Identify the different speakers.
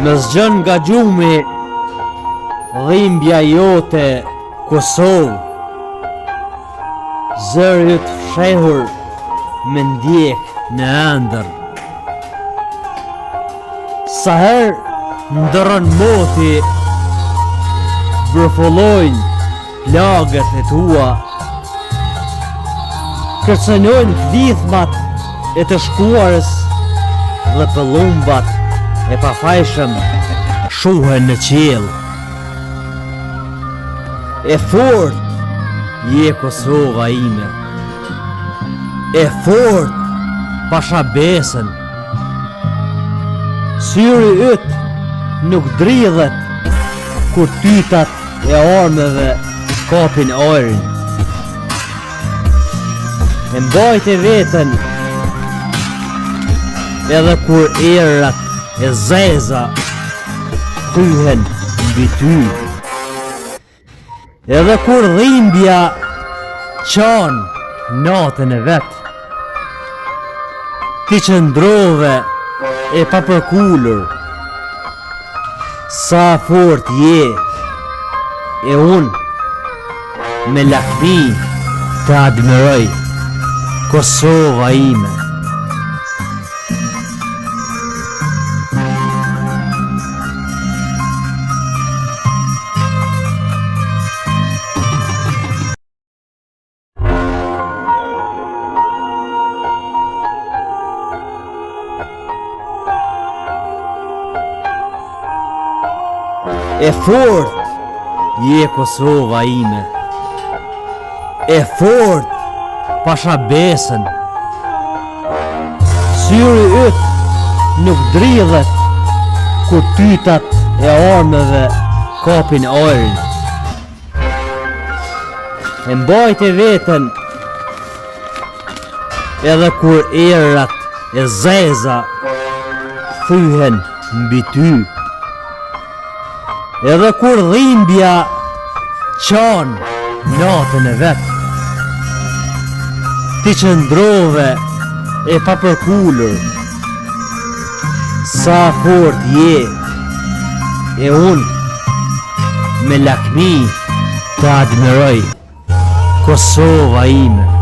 Speaker 1: Më zgjën nga gjumi dhimbja jote Kosovë. Zërit fshehur me ndjek në ëndër. Sa herë ndërën moti, bërfollojnë plagët e tua, kërcënojnë vlithmat e të shkuarës dhe pëllumbat e pafajshëm shuhen në qiell. E fort je Kosova ime, e fort pashabesën. Syri yt nuk dridhet kur tytat e armëve kapin ajrin. E mbajte veten edhe kur errat e zeza thyhen mbi ty. Edhe kur dhimbja qan natën e vet, ti qëndrove e papërkullur. Sa fort je, e unë me lakmi të admiroj Kosova ime. E fort je Kosova ime, e fort pashabesën. Syri yt nuk dridhet kur tytat e armëve kapin ajrin. E mbajte veten edhe kur errat e zeza thyhen mbi ty. Edhe kur dhimbja qan natën e vet, ti qëndrove e papërkullur. Sa fort je, e unë me lakmi të admiroj Kosova ime.